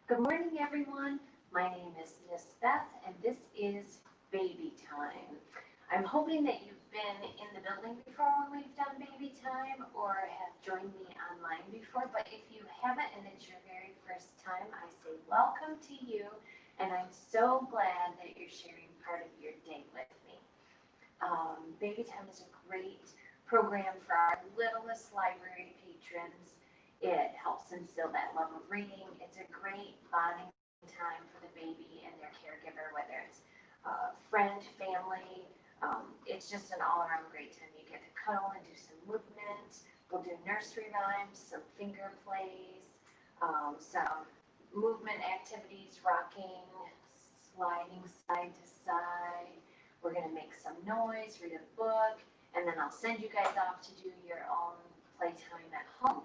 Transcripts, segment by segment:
Good morning, everyone. My name is Miss Beth, and this is Babytime. I'm hoping that you've been in the building before when we've done Babytime or have joined me online before, but if you haven't and it's your very first time, I say welcome to you, and I'm so glad that you're sharing part of your day with me. Babytime is a great program for our littlest library patrons. It helps instill that love of reading. It's a great bonding time for the baby and their caregiver, whether it's friend, family. It's just an all-around great time. You get to cuddle and do some movement. We'll do nursery rhymes, some finger plays, some movement activities, rocking, sliding side to side. We're going to make some noise, read a book, and then I'll send you guys off to do your own playtime at home.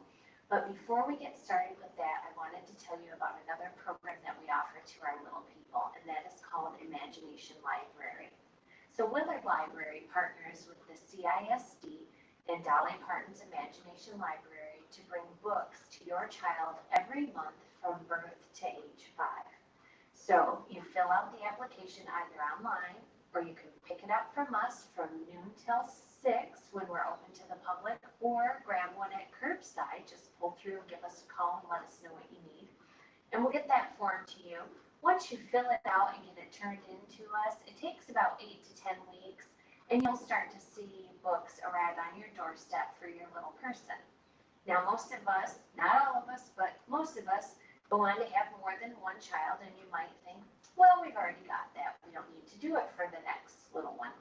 But before we get started with that, I wanted to tell you about another program that we offer to our little people, and that is called Imagination Library. So Willard Library partners with the CISD and Dolly Parton's Imagination Library to bring books to your child every month from birth to age 5. So you fill out the application either online, or you can pick it up from us from noon till 6 when we're open to the public, or grab one at curbside. Just pull through, give us a call, and let us know what you need. And we'll get that form to you. Once you fill it out and get it turned into us, it takes about 8 to 10 weeks, and you'll start to see books arrive on your doorstep for your little person. Now, most of us, not all of us, but most of us, go on to have more than one child, and you might think, well, we've already got that. We don't need to do it for the next little one.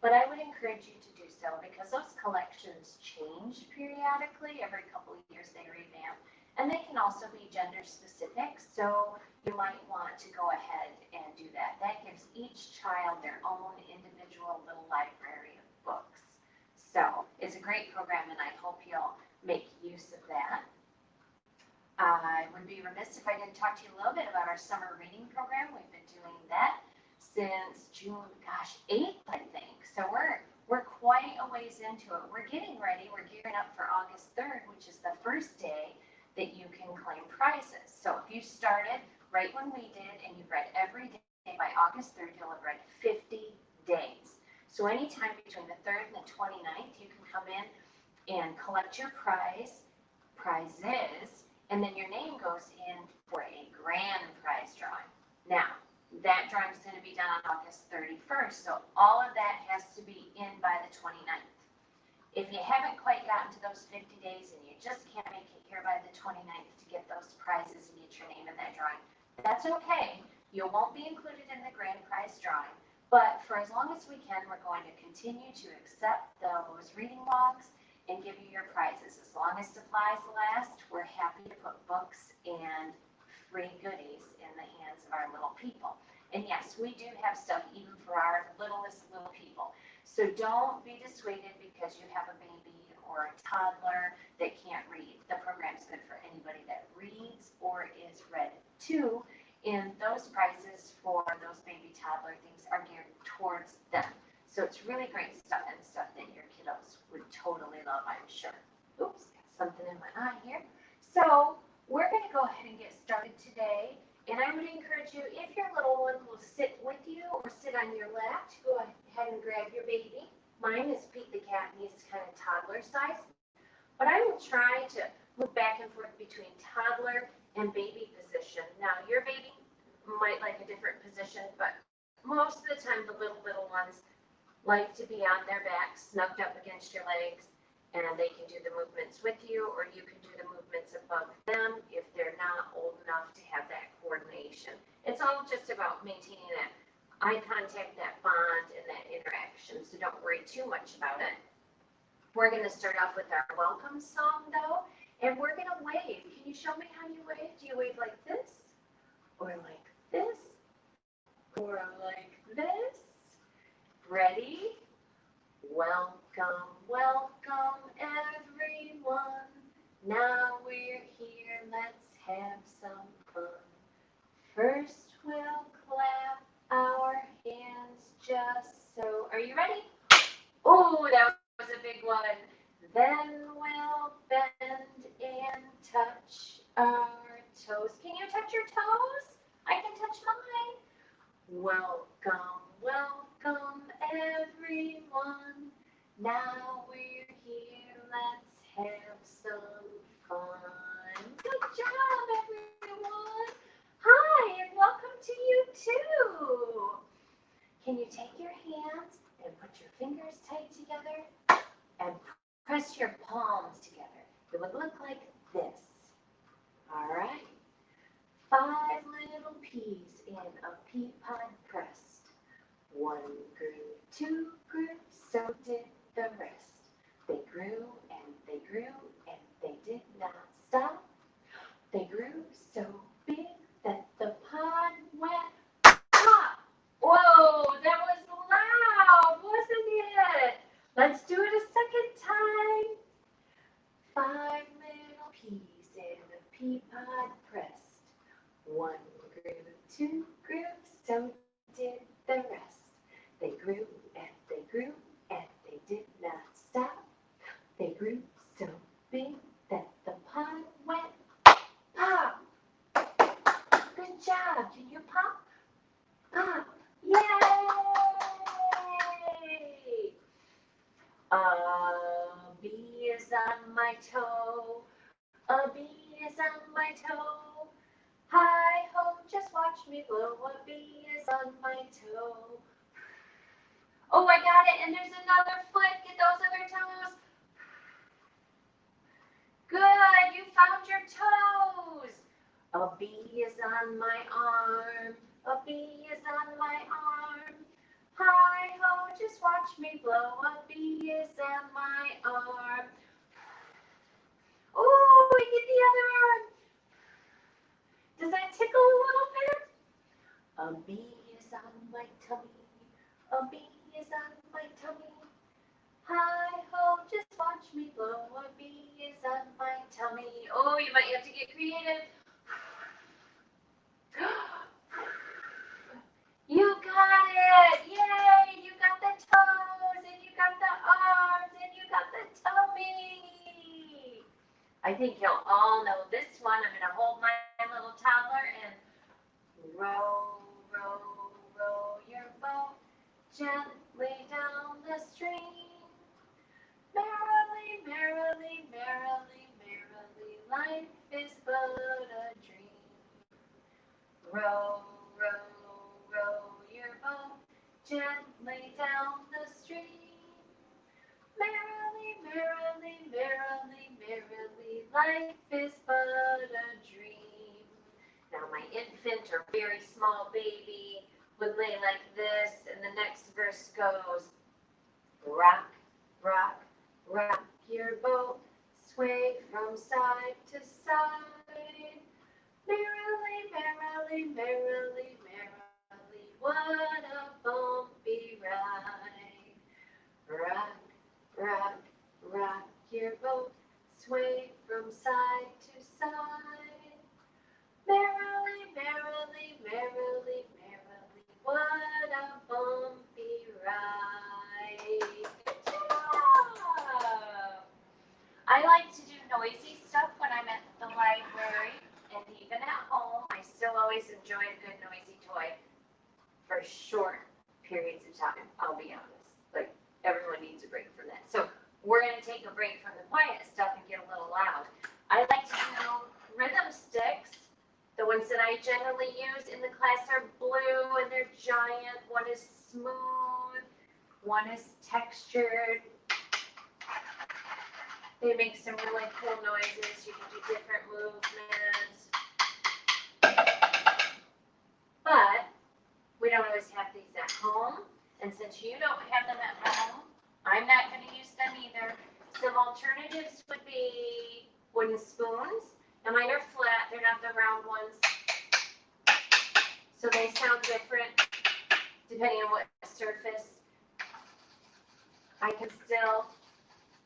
But I would encourage you to do so because those collections change periodically. Every couple of years they revamp. And they can also be gender specific, so you might want to go ahead and do that. That gives each child their own individual little library of books. So it's a great program, and I hope you'll make use of that. I would be remiss if I didn't talk to you a little bit about our summer reading program. We've been doing that since June, 8th, I think. So we're quite a ways into it. We're getting ready. We're gearing up for August 3rd, which is the first day that you can claim prizes. So if you started right when we did and you've read every day, by August 3rd, you'll have read 50 days. So anytime between the 3rd and the 29th, you can come in and collect your prizes, and then your name goes in for a grand prize drawing. Now, that drawing is going to be done on August 31st, so all of that has to be in by the 29th. If you haven't quite gotten to those 50 days and you just can't make it here by the 29th to get those prizes and get your name in that drawing, that's okay. You won't be included in the grand prize drawing, but for as long as we can, we're going to continue to accept those reading logs and give you your prizes. As long as supplies last, we're happy to put books and free goodies in the hands of our little people. And yes, we do have stuff even for our littlest little people. So don't be dissuaded because you have a baby or a toddler that can't read. The program's good for anybody that reads or is read to, and those prizes for those baby toddler things are geared towards them. So it's really great stuff and stuff that your kiddos would totally love, I'm sure. Oops, got something in my eye here. So we're going to go ahead and get started today. And I would encourage you, if your little one will sit with you or sit on your lap, to go ahead and grab your baby. Mine is Pete the cat, and he's kind of toddler size. But I will try to move back and forth between toddler and baby position. Now, your baby might like a different position, but most of the time the little ones like to be on their back, snugged up against your legs, and they can do the movements with you, or you can do the movements above them if they're not old enough to have that coordination. It's all just about maintaining that eye contact, that bond, and that interaction, so don't worry too much about it. We're going to start off with our welcome song, though, and we're going to wave. Can you show me how you wave? Do you wave like this, or like this, or like this? Ready? Welcome, welcome everyone. Now we're here, let's have some fun. First we'll clap our hands just so. Are you ready? Oh, that was a big one. Then we'll bend and touch our toes. Can you touch your your toes? I can touch mine. Welcome, welcome everyone. Now we're here, let's have some fun. Good job, everyone. Hi, and welcome to you too. Can you take your hands and put your fingers tight together and press your palms together? It would look like this. All right. 5 little peas in a pea pod pressed. 1 grew, 2 grew, so did the rest. They grew and they grew and they did not stop. They grew so big that the pod went pop. Whoa, that was loud, wasn't it? Let's do it a second time. 5 little peas in a pea pod pressed. 1 grew, 2 grew, so did the rest. They grew and they grew and they did not stop. They grew so big that the pod went pop. Good job. Can you pop? Pop. Yay! A bee is on my toe. A bee is on my toe. Hi ho, just watch me blow. A bee is on my toe. Oh, I got it. And there's another foot. Get those other toes. Good. You found your toes. A bee is on my arm. A bee is on my arm. Hi ho, just watch me blow. A bee is on my arm. Oh, we get the other arm. Does that tickle a little bit? A bee is on my tummy. A bee is on my tummy. Hi ho, just watch me blow. A bee is on my tummy. Oh, you might have to get creative. You got it! Yay! You got the toes, and you got the arms, and you got the tummy. I think you'll all know this one. I'm going to hold my little toddler and row, row, row your boat gently down the stream. Merrily, merrily, merrily, merrily, life is but a dream. Row, row, row your boat gently down the stream. Merrily, merrily, merrily, merrily, life is but a dream. Now my infant or very small baby would lay like this, and the next verse goes, rock, rock, rock your boat, sway from side to side. Merrily, merrily, merrily, merrily, what a bumpy ride. Rock, rock, rock your boat, sway from side to side. Merrily, merrily, merrily, merrily, what a bumpy ride. Good job! I like to do noisy stuff when I'm at the library, and even at home, I still always enjoy a good noisy toy for short periods of time, I'll be honest. Like, everyone needs a break from that. So we're going to take a break from the quiet stuff and get a little loud. I like to do rhythm sticks. The ones that I generally use in the class are blue, and they're giant. One is smooth, one is textured. They make some really cool noises. You can do different movements. But we don't always have these at home. And since you don't have them at home, I'm not going to use them either. Some alternatives would be wooden spoons. Now mine are flat. They're not the round ones. So they sound different depending on what surface. I can still,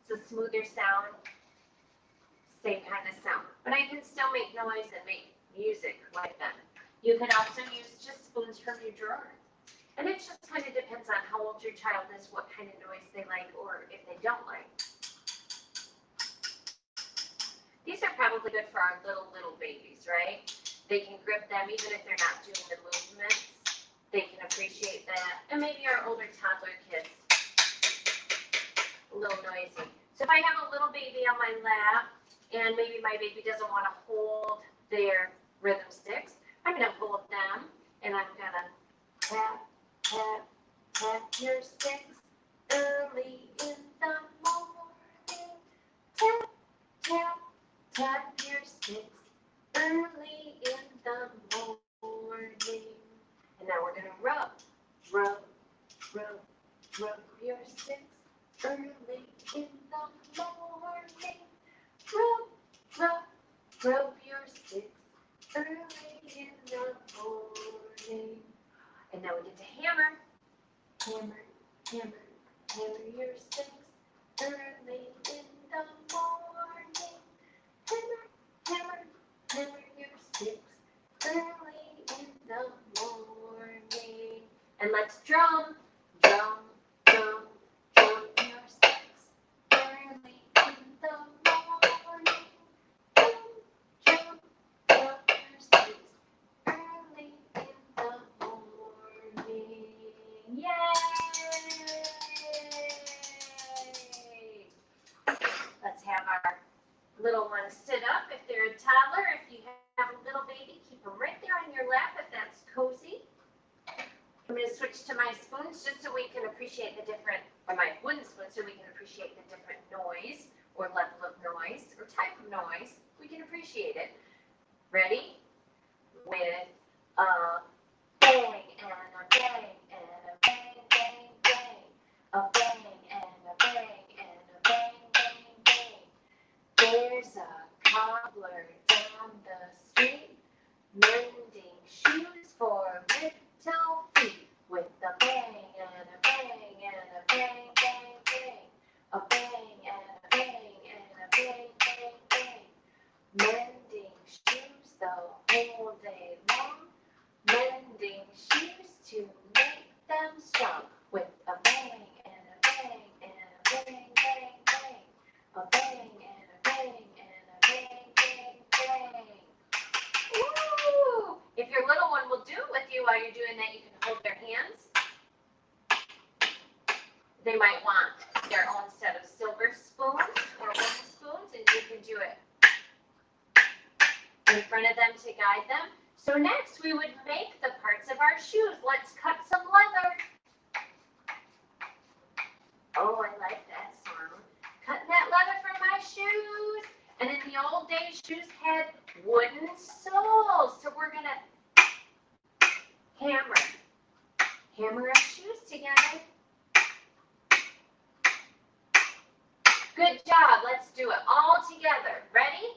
it's a smoother sound, same kind of sound. But I can still make noise and make music like them. You can also use just spoons from your drawer. And it just kind of depends on how old your child is, what kind of noise they like, or if they don't like. These are probably good for our little babies, right? They can grip them even if they're not doing the movements. They can appreciate that. And maybe our older toddler kids, a little noisy. So if I have a little baby on my lap, and maybe my baby doesn't want to hold their rhythm sticks, I'm going to hold them, and I'm going to tap, tap, tap your sticks early in the morning. Tap, tap, tap your sticks early in the morning. And now we're going to rub, rub, rub, rub your sticks early in the morning. Rub, rub, rub your sticks early in the morning. And now we get to hammer, hammer, hammer, hammer your sticks early in the morning. Hammer, hammer, hammer your sticks early in the morning. And let's drum, drum, drum, drum your sticks early in the morning. Drum, drum, drum your sticks early in the morning. Yay! Let's have our little ones sit up if they're a toddler. If you have a little baby, keep them right there on your lap if that's cozy. I'm going to switch to my spoons just so we can appreciate the different, or my wooden spoon, so we can appreciate the different noise or level of noise or type of noise. We can appreciate it. Ready? With a bang and a bang and a bang, bang, bang. A bang and a bang and a bang, bang, bang. There's a cobbler down the street mending shoes for little feet. With a bang and a bang and a bang, bang, bang. A bang and a bang and a bang, bang, bang. Mending shoes the whole day long. Mending shoes to make them strong. With a bang and a bang and a bang, bang, bang. A bang and a bang and a bang, bang, bang. Woo! If your little one will do it with you while you're doing that, you can hold their hands. They might want their own set of silver spoons or wooden spoons, and you can do it in front of them to guide them. So next we would make the parts of our shoes. Let's cut some leather. Oh, I like that sound. Cutting that leather from my shoes. And in the old days, shoes had wooden soles. So we're going to hammer our shoes together. Good job. Let's do it all together. Ready?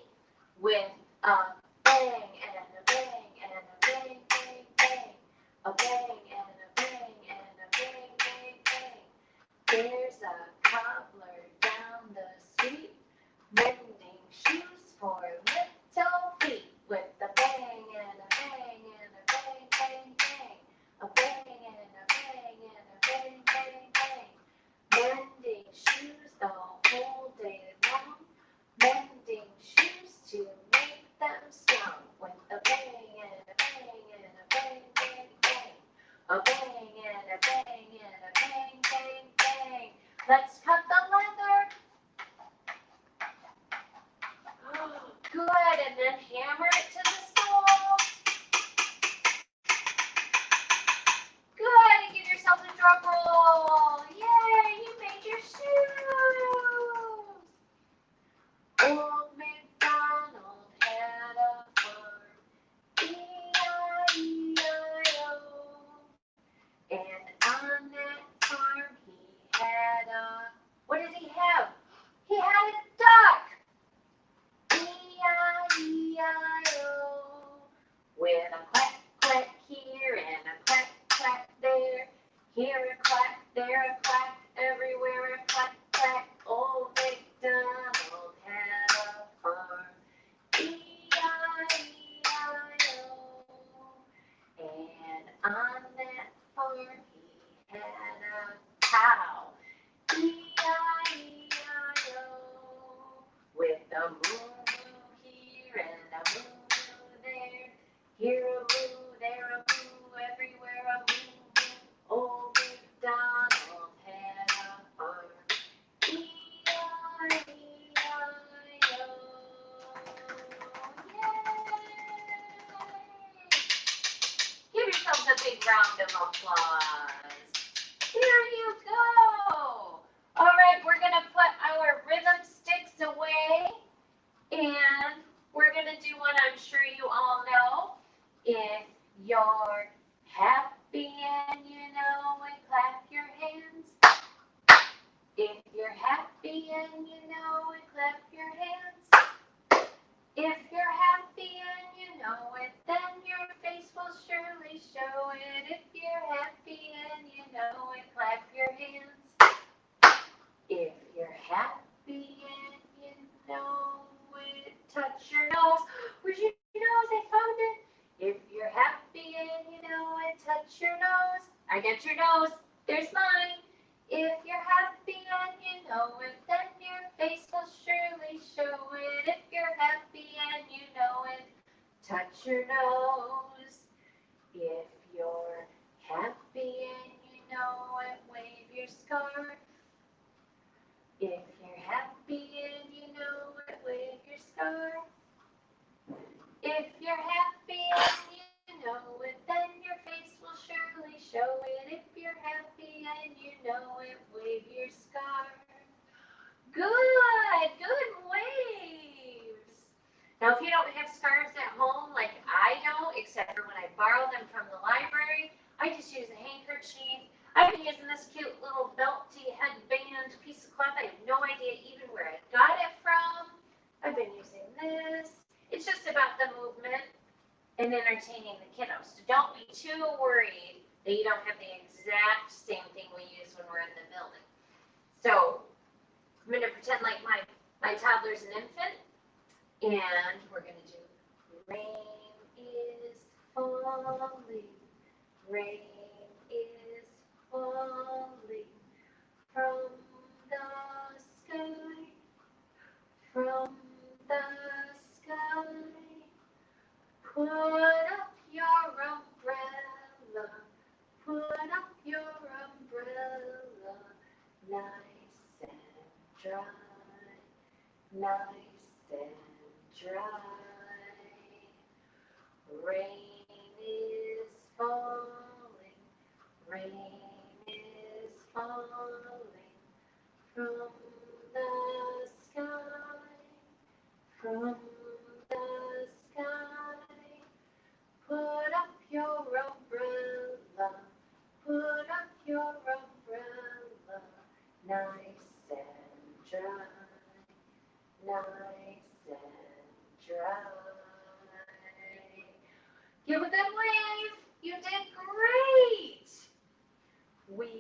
With a bang and a bang and a bang, bang, bang. A bang and a bang and a bang, bang, bang. There's a cobbler down the street mending shoes for little feet. With a bang and a bang and a bang, bang, bang. A bang and a bang and a bang, bang, bang. Mending shoes the whole day long. Mending shoes to make them yourselves a big round of applause. There you go. All right, we're going to put our rhythm sticks away, and we're going to do one I'm sure you all know. If you're happy and you know it, clap your hands. If you're happy and you know it, clap your hands. If you're happy and you know it, then your face will surely show it. If you're happy and you know it, clap your hands. If you're happy and you know it, touch your nose. Where's your nose? I found it. If you're happy and you know it, touch your nose. I got your nose. There's mine. If you're happy and you know it, then your face will surely show it. If you're happy and you know it, touch your nose. If you're happy and you know it, wave your scarf. If you're happy and you know it, wave your scarf. If you're happy and you know it, then your face will surely show it. If you're happy and you know it, wave your scarf. Good, good waves. Now, if you don't have scarves at home, like I don't, except for when I borrow them from the library, I just use a handkerchief. I've been using this cute little belty headband piece of cloth. I have no idea even where I got it from. I've been using this. It's just about the movement and entertaining the kiddos. So don't be too worried that you don't have the exact same thing we use when we're in the building. So I'm going to pretend like my toddler's an infant, and we're going to do rain is falling, rain is falling from the sky, from the sky. Put up your umbrella, put up your umbrella, nice and dry, nice and dry. Rain is falling, rain is falling from the sky, from the sky. Put up your umbrella, put up your umbrella, nice and dry, nice and dry. Give a good wave. You did great. We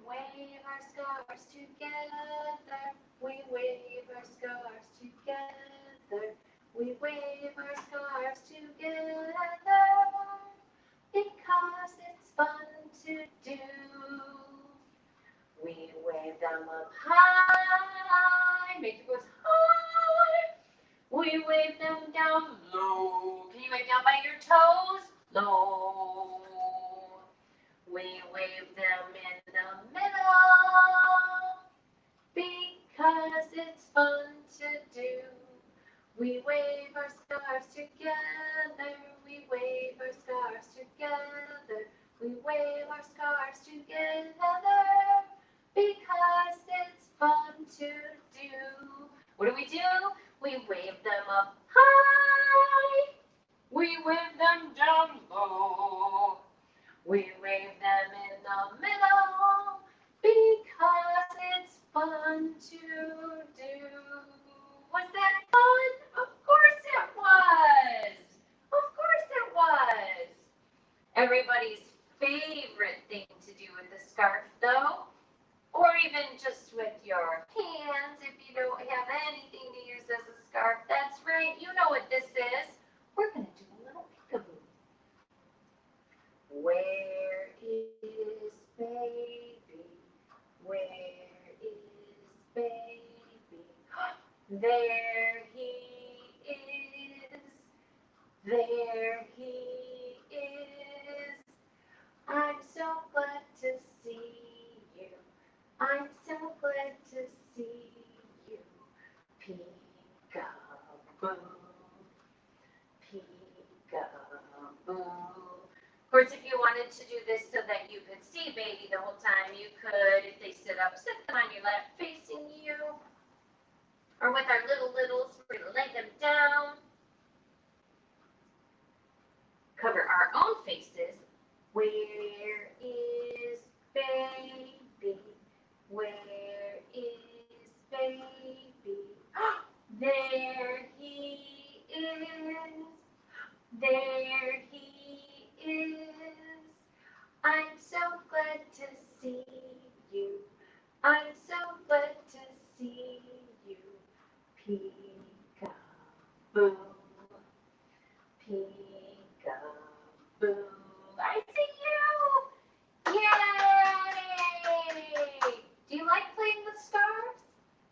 wave our scarves together. We wave our scarves together. We wave our scarves together because it's fun to do. We wave them up high. Make it go high. We wave them down low. Can you wave down by your toes? Low. We wave them in the middle because it's fun to do. We wave our scarves together. We wave our scarves together. We wave our scarves together because it's fun to do. What do? We wave them up high. We wave them down low. We wave them in the middle because it's fun to do. Was that fun? Of course it was. Of course it was. Everybody's favorite thing to do with the scarf, though, or even just with your hands if you don't have anything to use as a scarf. That's right. You know what this is. We're going to do a little peekaboo. Where is baby? Where is baby? There he is. There he is. I'm so glad to see you. I'm so glad to see you. Peekaboo. Peekaboo. Of course, if you wanted to do this so that you could see baby the whole time, you could, if they sit up, sit them on your lap facing you. Or with our littles, we're going to lay them down. Cover our own faces. Where is baby? Where is baby? There he is. There he is. I'm so glad to see you. I'm so glad to see you. Peekaboo. Peekaboo. I see you. Yay! Do you like playing with stars?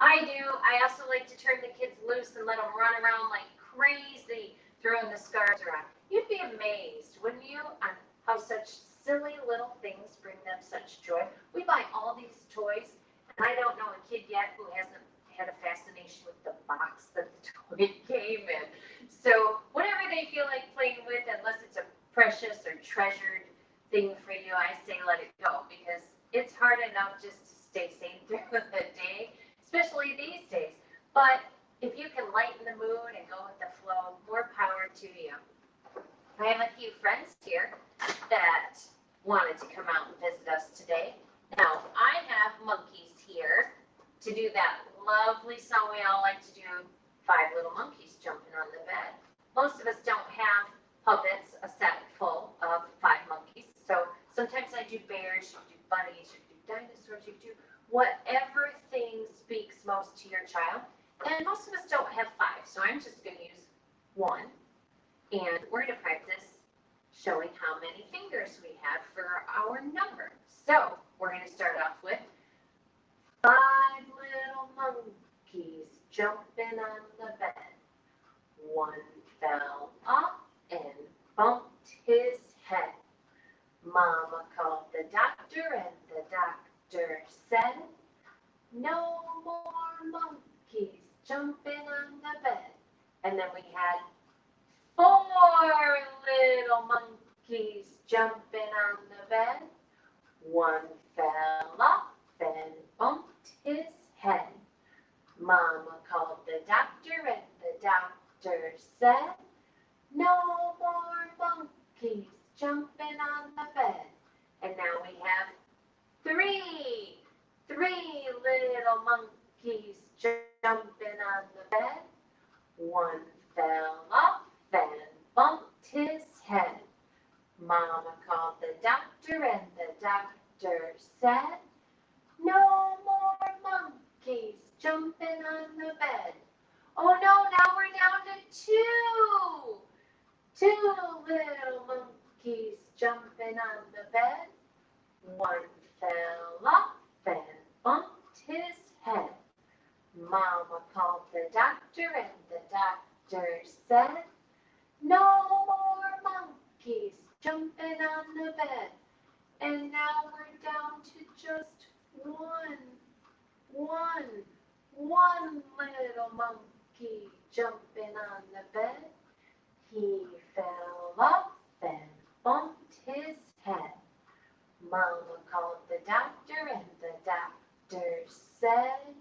I do. I also like to turn the kids loose and let them run around like crazy, throwing the stars around. You'd be amazed, wouldn't you, on how such silly little things bring them such joy. We buy all these toys, and I don't know a kid yet who hasn't had a fascination with the box that the toy came in. So whatever they feel like playing with, unless it's a precious or treasured thing for you, I say let it go, because it's hard enough just to stay sane through the day, especially these days. But if you can lighten the mood and go with the flow, more power to you. I have a few friends here that wanted to come out and visit us today. Now, I have monkeys here to do that lovely song we all like to do, 5 little monkeys jumping on the bed. Most of us don't have puppets, a set full of 5 monkeys. So sometimes I do bears, you do bunnies, you do dinosaurs, you do whatever thing speaks most to your child. And most of us don't have 5, so I'm just going to use 1. And we're going to practice showing how many fingers we have for our number. So we're going to start off with 5 little monkeys jumping on the bed. 1 fell off and bumped his head. Mama called the doctor, and the doctor said, "No more monkeys jumping on the bed." And then we had 4 little monkeys jumping on the bed. 1 fell off and bumped his head. Mama called the doctor, and the doctor said, "No more monkeys jumping on the bed." And now we have 3 little monkeys jumping on the bed. 1 fell off and bumped his head. Mama called the doctor, and the doctor said, "No more monkeys jumping on the bed." Oh no, now we're down to 2. 2 little monkeys jumping on the bed. 1 fell off and bumped his head. Mama called the doctor, and the doctor said, "No more monkeys jumping on the bed." And now we're down to just 1 little monkey jumping on the bed. He fell off and bumped his head. Mama called the doctor, and the doctor said,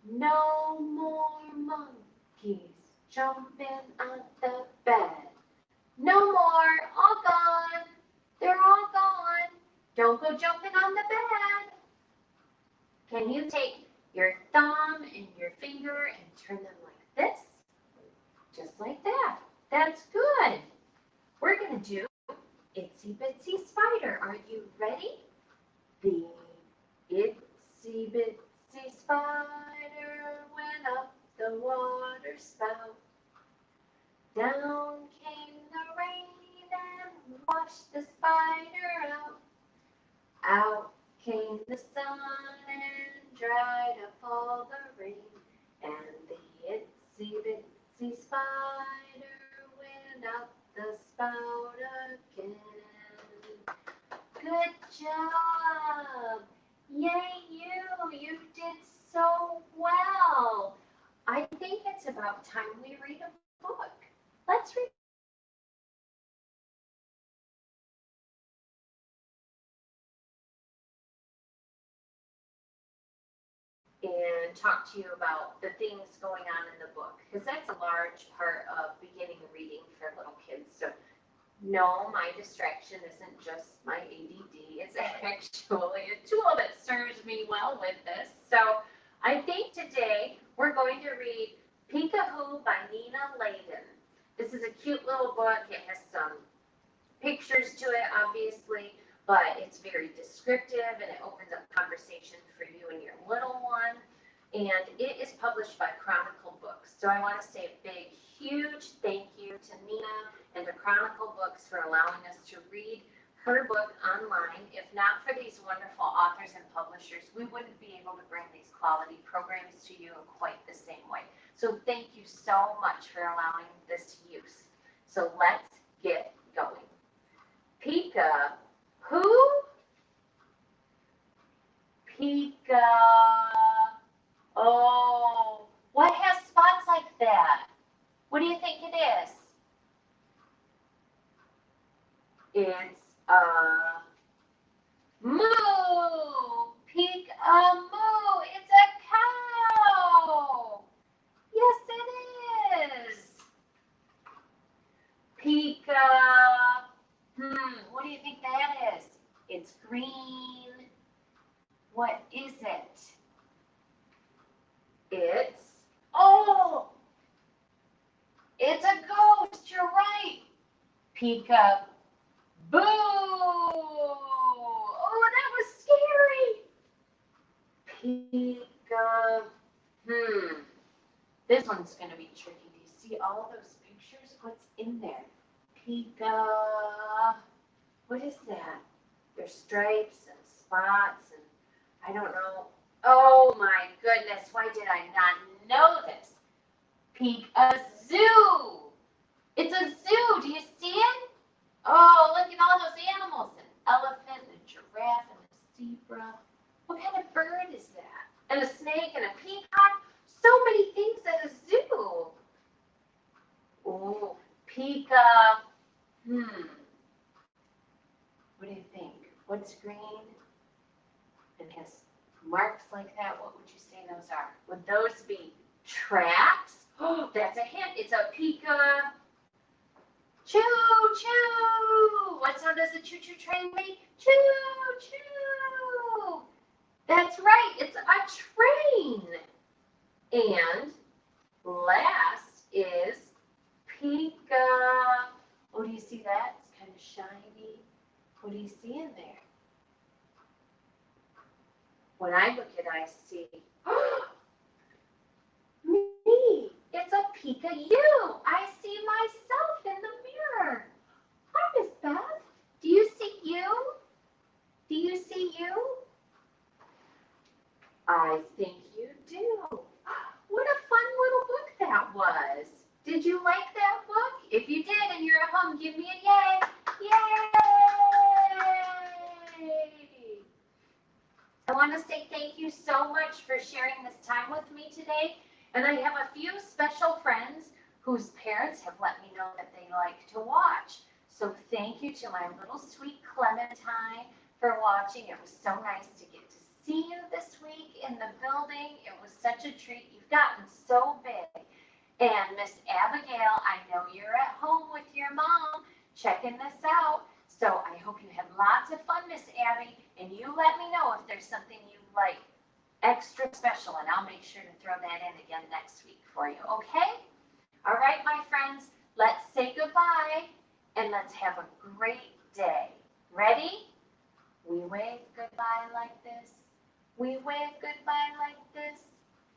"No more monkeys jumping on the bed." No more, all gone. They're all gone. Don't go jumping on the bed. Can you take your thumb and your finger and turn them like this? Just like that. That's good. We're going to do Itsy Bitsy Spider. Are you ready? The Itsy Bitsy Spider went up the water spout. Down came the rain and washed the spider out. Out came the sun and dried up all the rain. And the Itsy Bitsy Spider went up the spout again. Good job! Yay you! You did so well! I think it's about time we read a book. Let's read and talk to you about the things going on in the book, because that's a large part of beginning reading for little kids. So no, my distraction isn't just my ADD. It's actually a tool that serves me well with this. So I think today we're going to read Peekaboo by Nina Layden. This is a cute little book. It has some pictures to it, obviously, but it's very descriptive and it opens up conversation for you and your little one. And it is published by Chronicle Books. So I want to say a big, huge thank you to Nina and to Chronicle Books for allowing us to read her book online. If not for these wonderful authors and publishers, we wouldn't be able to bring these quality programs to you in quite the same way. So thank you so much for allowing this use. So let's get going. Peekaboo. Oh, what has spots like that? What do you think it is? It's a moo. Peekaboo. It's a cow. Yes, it is. What do you think that is? It's green. What is it? It's a ghost. You're right. Peekaboo. Oh, that was scary. This one's going to be tricky. Do you see all those pictures? What's in there? What is that? There's stripes and spots and I don't know. Oh my goodness, why did I not know this? Peekaboo. It's a zoo. Do you see it? Oh, look at all those animals. An elephant, and a giraffe, and a zebra. What kind of bird is that? And a snake and a peacock. So many things at a zoo. Oh, What do you think? What's green and has marks like that? What would you say those are? Would those be tracks? Oh, that's a hint. It's a Peekaboo. Choo choo. What sound does a choo choo train make? Choo choo. That's right. It's a train. And last is Peekaboo. Oh, do you see that? It's kind of shiny. What do you see in there? When I look at it, I see me. It's a Peekaboo. I see myself in the mirror. Hi, Miss Beth. Do you see you? Do you see you? I think you do. What a fun little book that was. Did you like that book? If you did and you're at home, give me a yay. Yay! I want to say thank you so much for sharing this time with me today. And I have a few special friends whose parents have let me know that they like to watch. So thank you to my little sweet Clementine for watching. It was so nice to get to see you this week in the building. It was such a treat. You've gotten so big. And Miss Abigail, I know you're at home with your mom checking this out. So I hope you had lots of fun, Miss Abby, and you let me know if there's something you like extra special, and I'll make sure to throw that in again next week for you, okay? All right, my friends, let's say goodbye, and let's have a great day. Ready? We wave goodbye like this. We wave goodbye like this.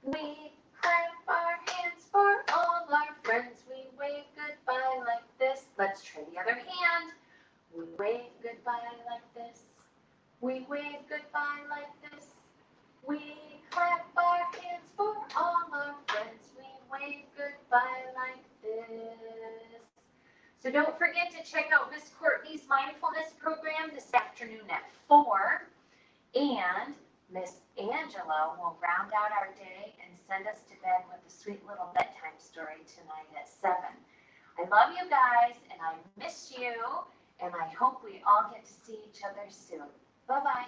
We clap our hands for all our friends. We wave goodbye like this. Let's try the other hand. We wave goodbye like this. We wave goodbye like this. We clap our hands for all our friends. We wave goodbye like this. So don't forget to check out Miss Courtney's mindfulness program this afternoon at 4. And Miss Angela will round out our day and send us to bed with a sweet little bedtime story tonight at 7. I love you guys, and I miss you, and I hope we all get to see each other soon. Bye-bye.